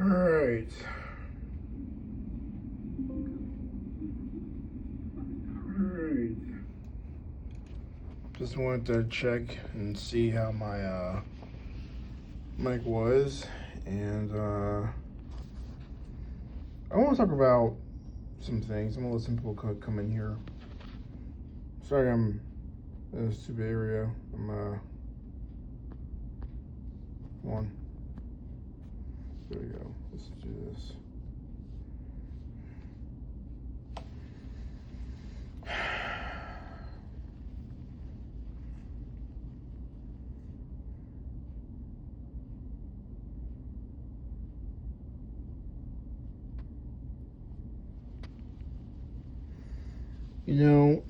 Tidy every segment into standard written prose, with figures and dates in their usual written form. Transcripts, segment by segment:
All right. All right. Just wanted to check and see how my mic was, and I want to talk about some things. I'm gonna let some people come in here. Sorry, I'm in a stupid area. I'm come on. There we go. Let's do this. You know,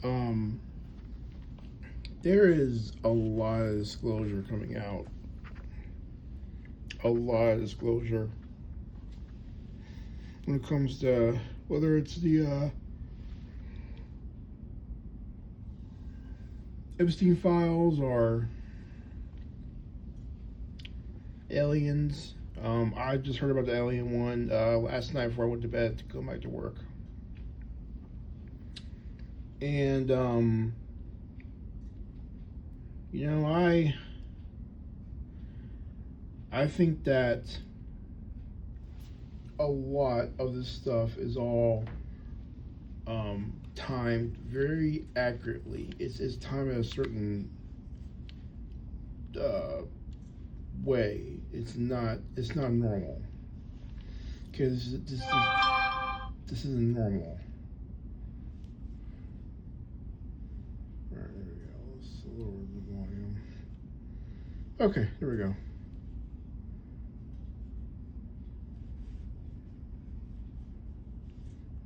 there is a lot of disclosure coming out. A lot of disclosure when it comes to whether it's the Epstein files or aliens. I just heard about the alien one last night before I went to bed to go back to work. And you know, I think that a lot of this stuff is all timed very accurately. It's timed in a certain way. It's not normal. Okay, this isn't normal. All right, there we go. Let's lower the volume. Okay, there we go.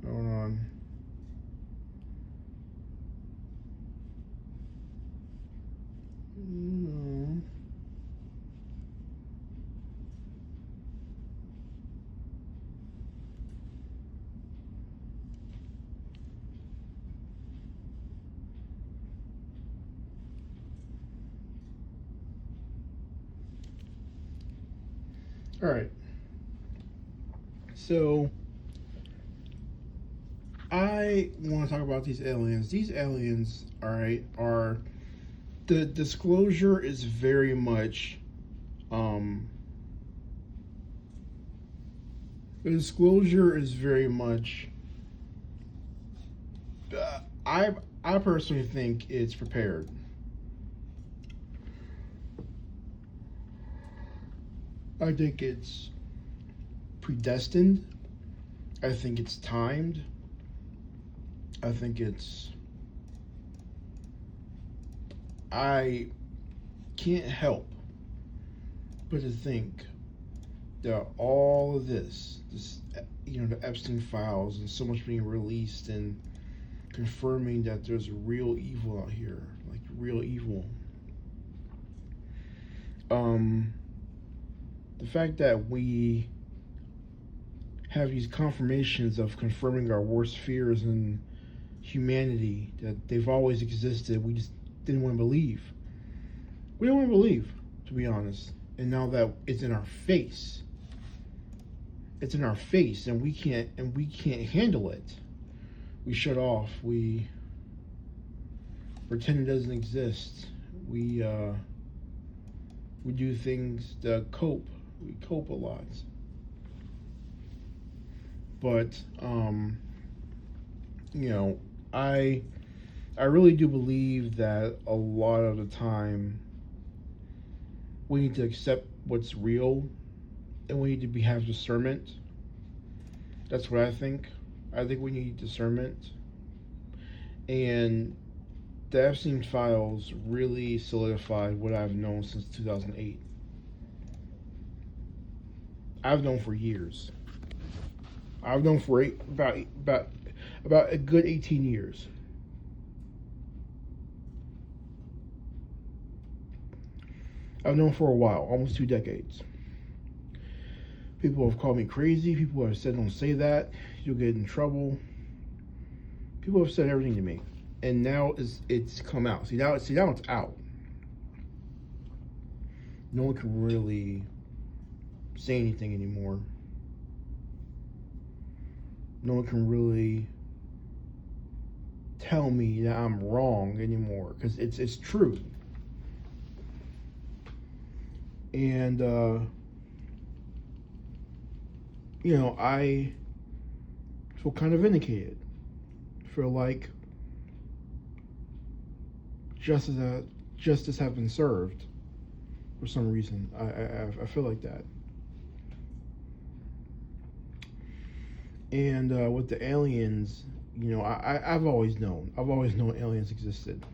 Hold on. No. All right. So I want to talk about these aliens. These aliens, all right, are the disclosure is very much the disclosure is very much I personally think it's prepared. I think it's predestined. I think it's timed. I think it's. I can't help but to think that all of this, you know, the Epstein files and so much being released and confirming that there's real evil out here, like real evil. The fact that we have these confirmations of confirming our worst fears in humanity, that they've always existed, we just didn't want to believe. We don't want to believe, to be honest. And now that it's in our face, and we can't handle it. We shut off. We pretend it doesn't exist. We do things to cope. We cope a lot. But you know, I really do believe that a lot of the time we need to accept what's real, and we need to have discernment. That's what I think. I think we need discernment. And the Epstein files really solidified what I've known since 2008. I've known for years. I've known for about a good 18 years. I've known for a while, almost 2 decades. People have called me crazy. People have said, "Don't say that. You'll get in trouble." People have said everything to me, and now it's come out. See now it's out. No one can really say anything anymore. no one can really tell me that I'm wrong anymore, because it's true. And I feel kind of vindicated. Feel like justice has been served for some reason. I feel like that. And with the aliens, I've always known aliens existed.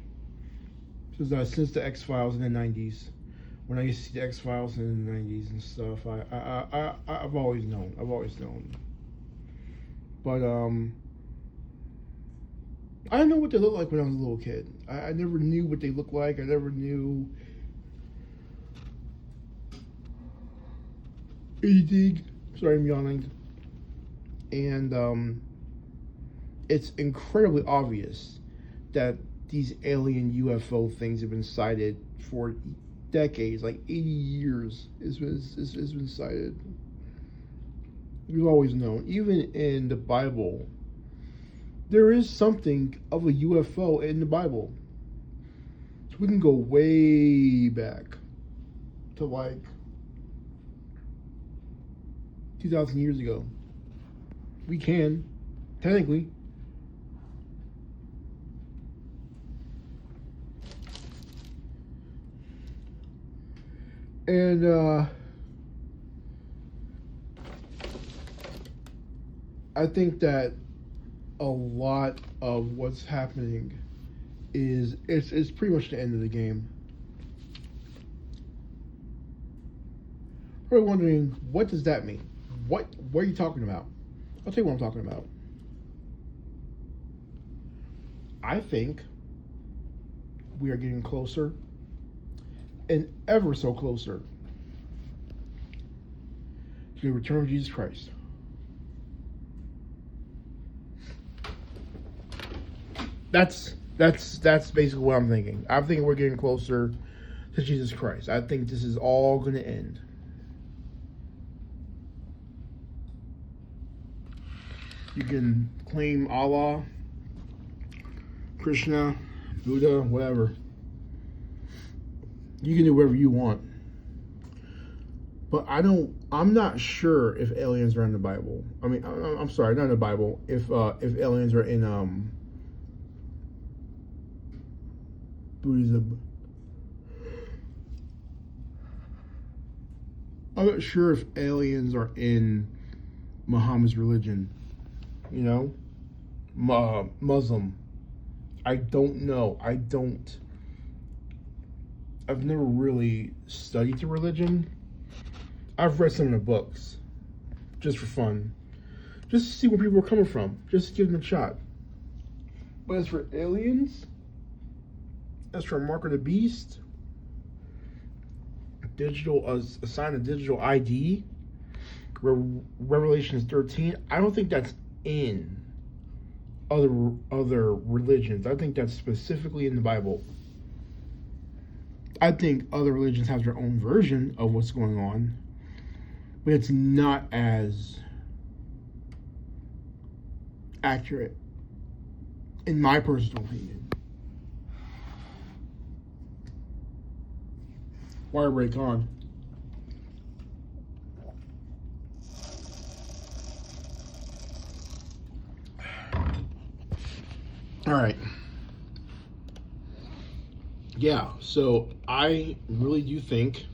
Since the X-Files in the 90s, when I used to see the X-Files in the 90s and stuff, I've always known. But I didn't know what they looked like when I was a little kid. I never knew what they looked like. I never knew anything. Sorry, I'm yawning. And it's incredibly obvious that these alien UFO things have been sighted for decades, like 80 years. It's been sighted. We've always known. Even in the Bible, there is something of a UFO in the Bible. So we can go way back to like 2,000 years ago. We can, technically. And I think that a lot of what's happening is it's pretty much the end of the game. We're wondering, what does that mean? What are you talking about? I'll tell you what I'm talking about. I think we are getting closer, and ever so closer, to the return of Jesus Christ. That's basically what I'm thinking. I'm thinking we're getting closer to Jesus Christ. I think this is all going to end. You can claim Allah, Krishna, Buddha, whatever. You can do whatever you want. But I'm not sure if aliens are in the Bible. I mean, I'm sorry, not in the Bible. If aliens are in Buddhism. I'm not sure if aliens are in Muhammad's religion. Muslim. I don't know. I've never really studied the religion. I've read some of the books, just for fun. Just to see where people are coming from. Just to give them a shot. But as for aliens, as for Mark of the Beast, a sign of digital ID, Revelation 13, I don't think that's in other religions. I think that's specifically in the Bible. I think other religions have their own version of what's going on, but it's not as accurate, in my personal opinion. Wire break on. All right. Yeah, so I really do think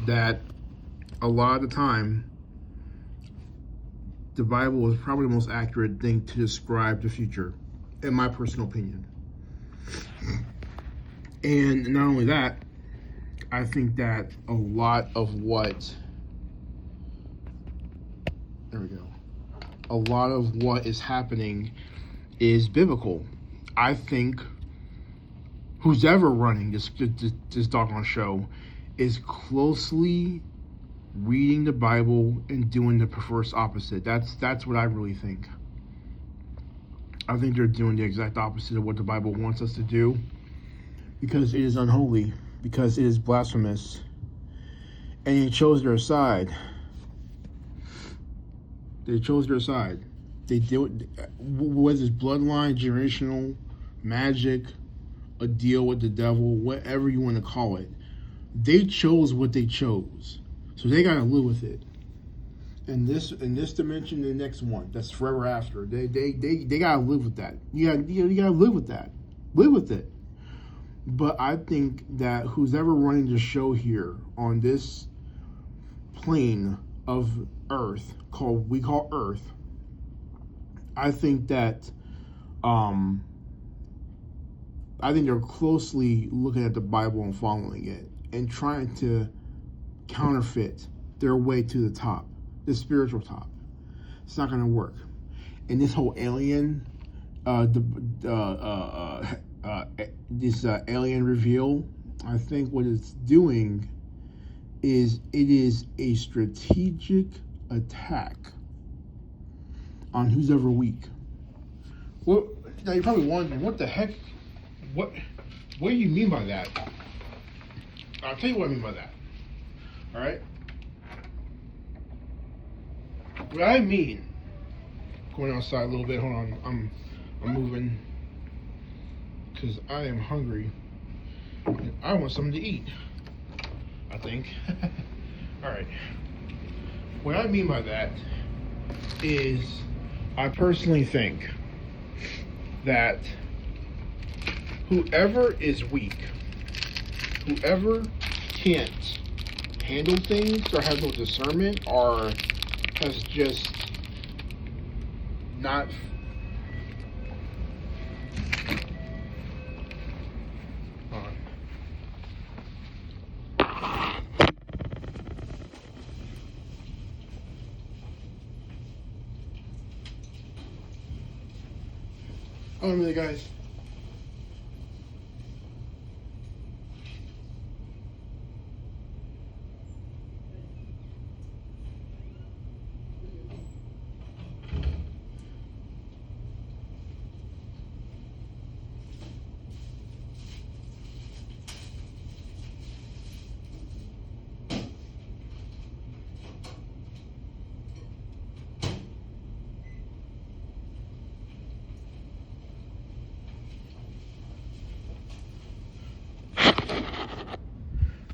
that a lot of the time, the Bible is probably the most accurate thing to describe the future, in my personal opinion. And not only that, I think that a lot of what is happening is biblical. I think who's ever running this doggone show is closely reading the Bible and doing the perverse opposite. That's what I really think. I think they're doing the exact opposite of what the Bible wants us to do, because it is unholy, because it is blasphemous, and they chose their side. They deal with whether it's bloodline, generational, magic, a deal with the devil, whatever you want to call it. They chose what they chose, so they gotta live with it. In this dimension, the next one, that's forever after. They gotta live with that. You gotta live with that. Live with it. But I think that who's ever running the show here on this plane of Earth, we call Earth, I think that I think they're closely looking at the Bible and following it and trying to counterfeit their way to the top, the spiritual top. It's not going to work. And this whole alien, this alien reveal, I think what it's doing is it is a strategic attack on who's ever weak. Well, now you're probably wondering, what the heck? What do you mean by that? I'll tell you what I mean by that. All right. What I mean, going outside a little bit. Hold on, I'm moving because I am hungry and I want something to eat. I think. All right. What I mean by that is, I personally think that whoever is weak, whoever can't handle things or has no discernment or has just not oh, really, guys.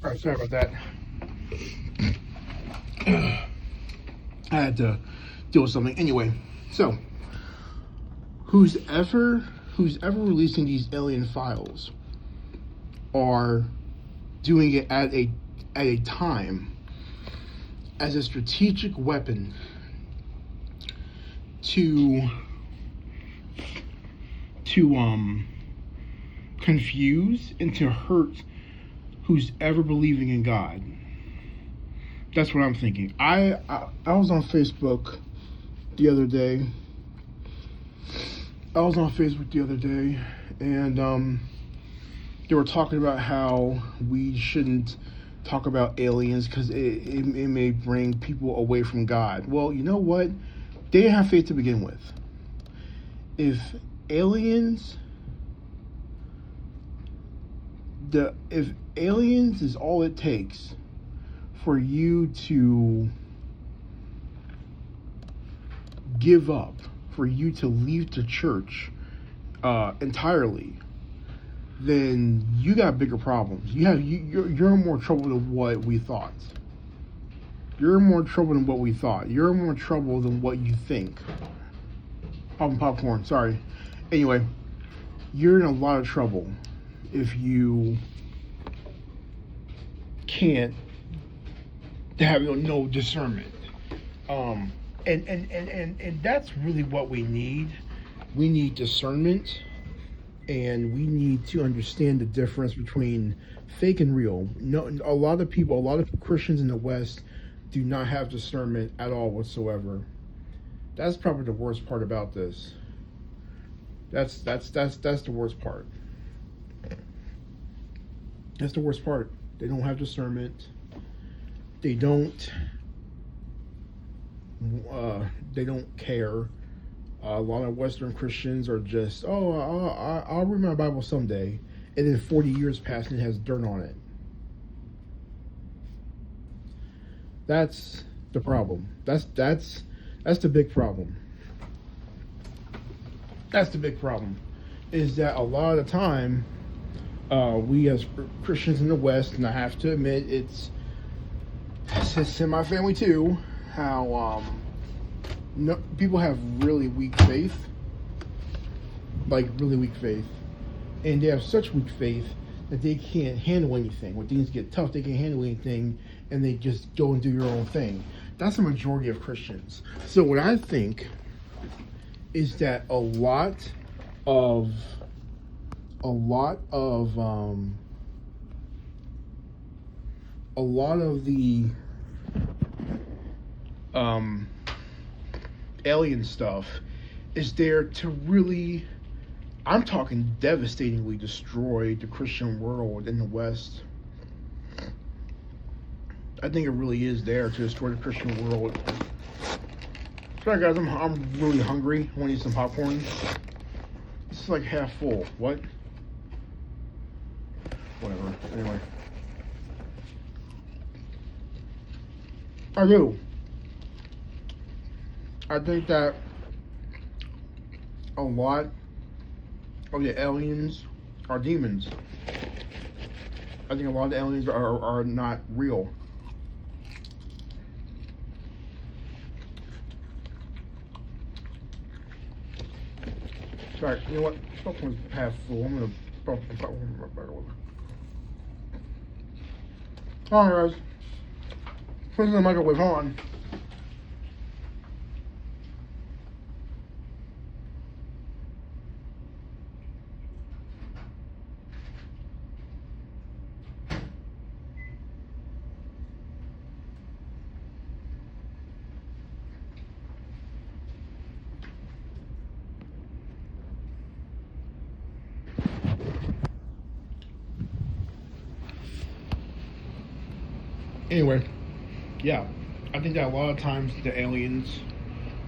All right, sorry about that. I had to deal with something. Anyway, so who's ever releasing these alien files are doing it at a time as a strategic weapon to confuse and to hurt who's ever believing in God. That's what I'm thinking. I was on Facebook the other day. And they were talking about how we shouldn't talk about aliens because it may bring people away from God. Well, you know what? They didn't have faith to begin with. If aliens is all it takes for you to give up, for you to leave the church entirely, then you got bigger problems. You're in more trouble than what we thought. You're in more trouble than what we thought. You're in more trouble than what you think. Popping popcorn, sorry. Anyway, you're in a lot of trouble if you can't have no discernment. And that's really what we need. We need discernment, and we need to understand the difference between fake and real. No, a lot of Christians in the West do not have discernment at all whatsoever. That's probably the worst part about this. That's the worst part. That's the worst part. They don't have discernment. They don't care. A lot of Western Christians are just, I'll read my Bible someday, and then 40 years pass and it has dirt on it. That's the problem. That's the big problem. That's the big problem. Is that a lot of the time, we as Christians in the West, and I have to admit it's in my family too, how no, people have really weak faith, like really weak faith, and they have such weak faith that they can't handle anything. When things get tough, they can't handle anything, and they just go and do your own thing. That's the majority of Christians. So what I think is that a lot of the alien stuff is there to really, I'm talking devastatingly, destroy the Christian world in the West. I think it really is there to destroy the Christian world. Sorry guys, I'm really hungry. I want to eat some popcorn. It's like half full. What? Whatever. Anyway. I do. I think that a lot of the aliens are demons. I think a lot of the aliens are not real. Sorry, you know what? This popcorn's half full. I'm gonna pop popcorn right back over. Alright guys. Put the microwave on. Anyway, yeah, I think that a lot of times the aliens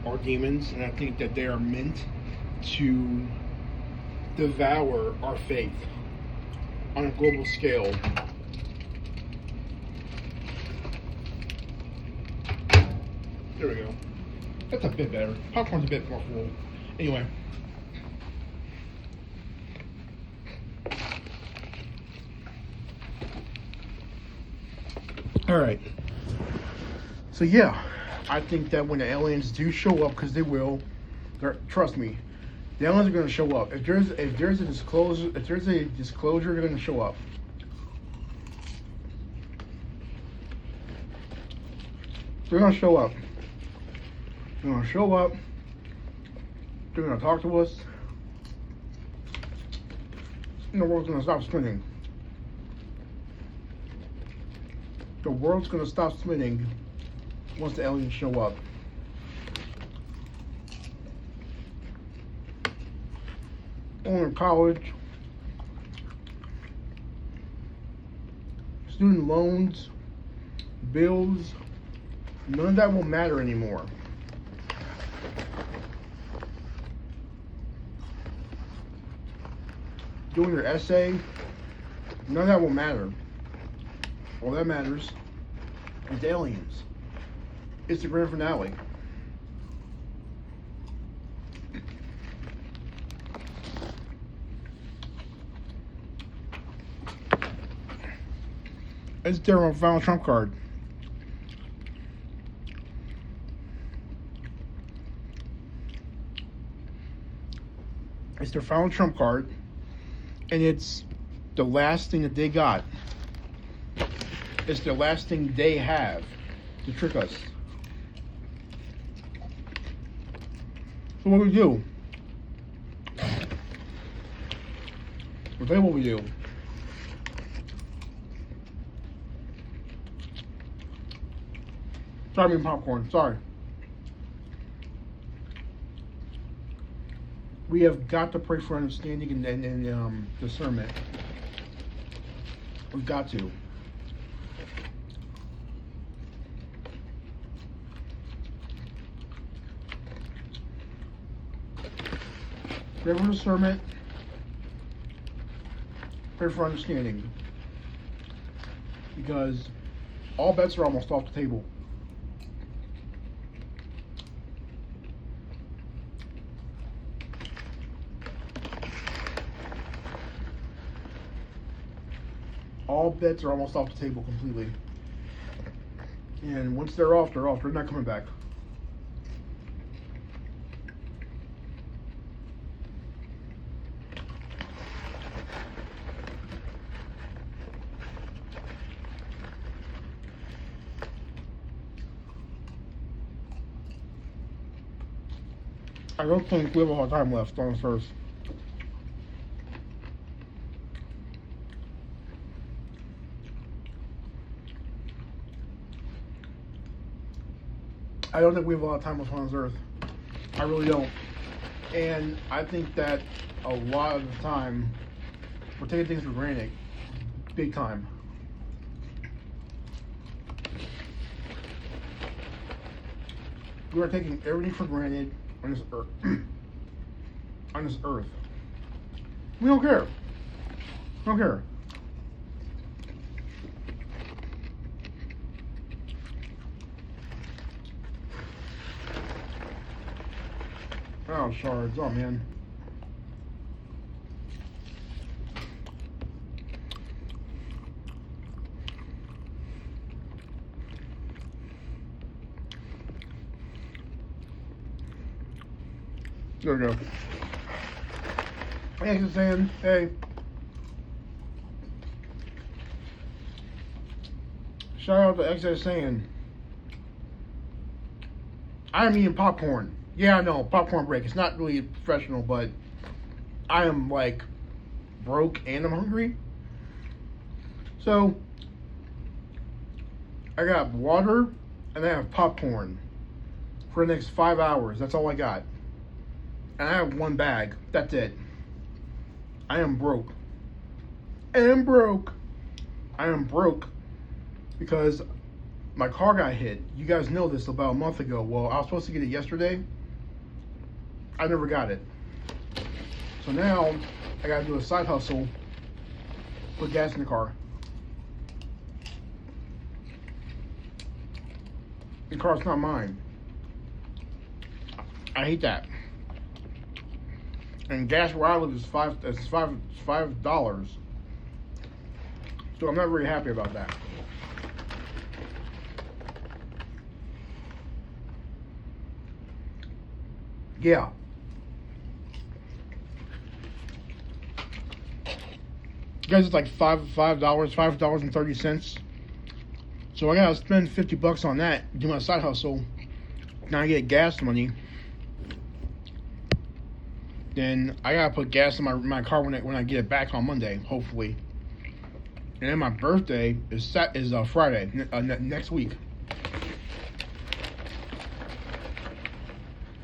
are demons, and I think that they are meant to devour our faith on a global scale. There we go. That's a bit better. Popcorn's a bit more full. Anyway. Alright. So yeah, I think that when the aliens do show up, because they will, trust me, the aliens are going to show up. If there's a disclosure, they're going to show up. They're going to show up. They're going to show up. They're going to talk to us. And the world's going to stop spinning. The world's going to stop spinning once the aliens show up. In college, student loans, bills, none of that will matter anymore. Doing your essay, none of that will matter. All that matters is the aliens. It's the grand finale. It's their final trump card. It's their final trump card, and it's the last thing that they got. It's the last thing they have to trick us. So what do we do? I'll tell you what we do. Sorry, I mean popcorn. Sorry. We have got to pray for understanding and discernment. We've got to. Pray for discernment. Pray for understanding. Because all bets are almost off the table. All bets are almost off the table completely. And once they're off, they're off. They're not coming back. I don't think we have a lot of time left on this earth. I don't think we have a lot of time left on this earth. I really don't. And I think that a lot of the time, we're taking things for granted. Big time. We are taking everything for granted on this earth. On this earth. We don't care. We don't care. Oh, shards. Oh, man. There we go. Hey, just saying, hey. Shout out to XS saying, I'm eating popcorn. Yeah, I know, popcorn break. It's not really professional, but I am like broke and I'm hungry. So I got water and I have popcorn for the next 5 hours. That's all I got. And I have one bag. That's it. I am broke. I am broke. I am broke because my car got hit. You guys know this about a month ago. Well, I was supposed to get it yesterday. I never got it. So now I gotta do a side hustle, put gas in the car. The car's not mine. I hate that. And gas where I live is $5. So I'm not very happy about that. Yeah. Guys, it's like $5.30. So I gotta spend $50 on that, do my side hustle. Now I get gas money. Then I gotta put gas in my car when I get it back on Monday, hopefully. And then my birthday is Friday next week.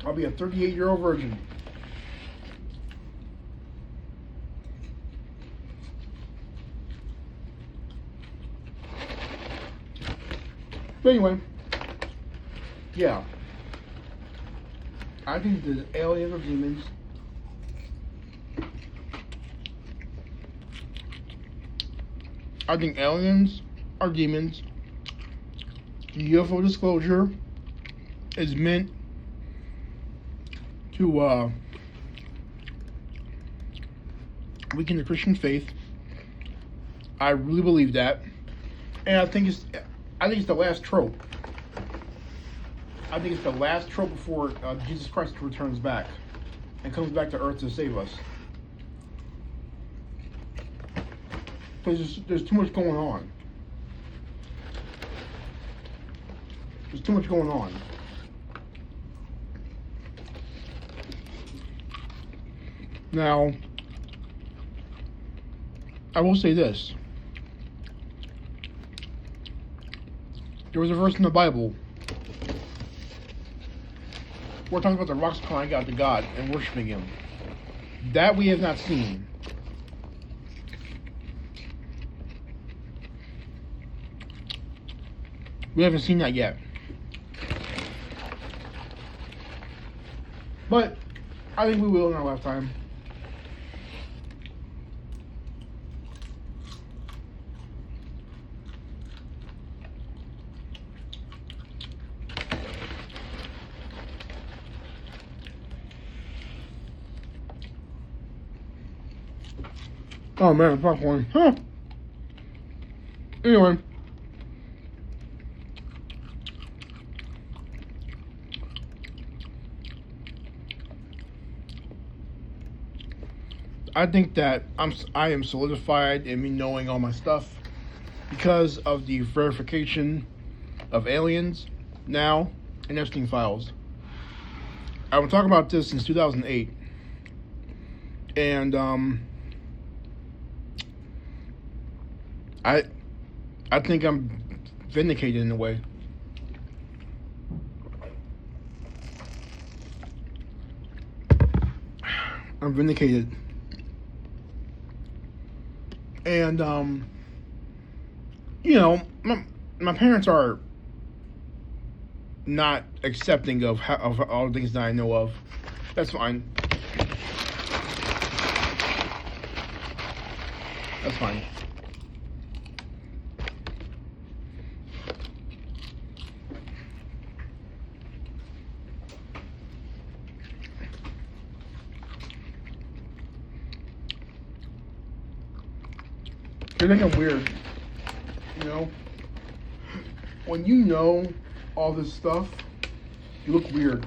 I'll be a 38-year-old virgin. But anyway, yeah. I think the aliens or demons. I think aliens are demons. UFO disclosure is meant to weaken the Christian faith. I really believe that, and I think it's the last trope. I think it's the last trope before Jesus Christ returns back and comes back to earth to save us. Because there's too much going on. There's too much going on. Now, I will say this. There was a verse in the Bible where it talks about the rocks crying out to God and worshiping Him. That we have not seen. We haven't seen that yet. But I think we will in our lifetime. Oh man, popcorn. Huh. Anyway. I think that I am solidified in me knowing all my stuff because of the verification of aliens now in Epstein files. I've been talking about this since 2008, and I think I'm vindicated in a way. I'm vindicated. And, you know, my parents are not accepting of all the things that I know of. That's fine. That's fine. They think I'm weird, you know? When you know all this stuff, you look weird.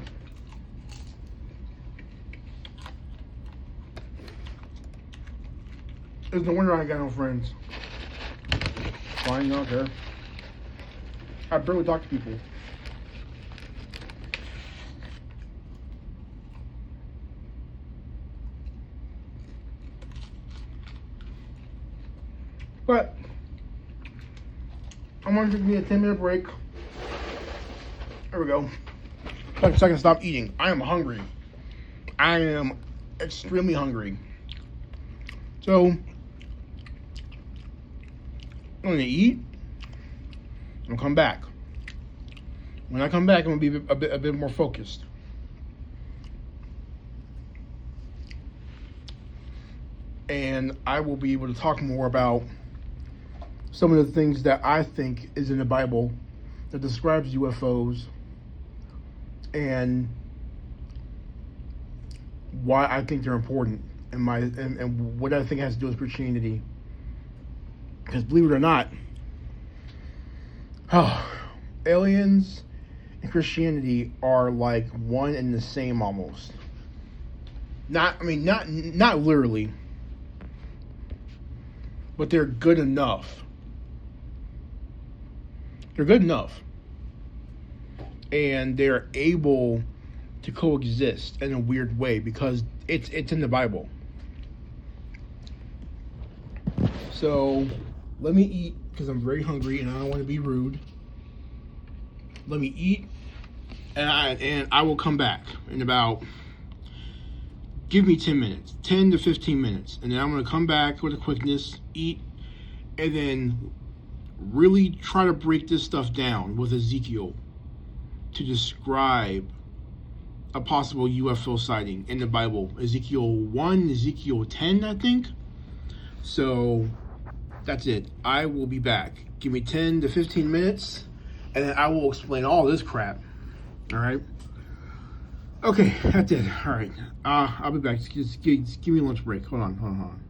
It's no wonder I ain't got no friends. Fine, I don't care. I barely talk to people. But I'm gonna give me a 10-minute break. There we go. So I can stop eating. I am hungry. I am extremely hungry. So I'm gonna eat and come back. When I come back, I'm gonna be a bit more focused. And I will be able to talk more about some of the things that I think is in the Bible that describes UFOs and why I think they're important and what I think has to do with Christianity. Because believe it or not, aliens and Christianity are like one and the same almost. Not literally, but they're good enough. They're good enough. And they're able to coexist in a weird way because it's in the Bible. So let me eat because I'm very hungry and I don't want to be rude. Let me eat and I will come back in about, give me 10 minutes, 10 to 15 minutes. And then I'm going to come back with a quickness, eat, and then really try to break this stuff down with Ezekiel to describe a possible UFO sighting in the Bible. Ezekiel 1, Ezekiel 10, I think. So that's it. I will be back. Give me 10 to 15 minutes, and then I will explain all this crap. All right? Okay, that's it. All right. I'll be back. Just give me a lunch break. Hold on.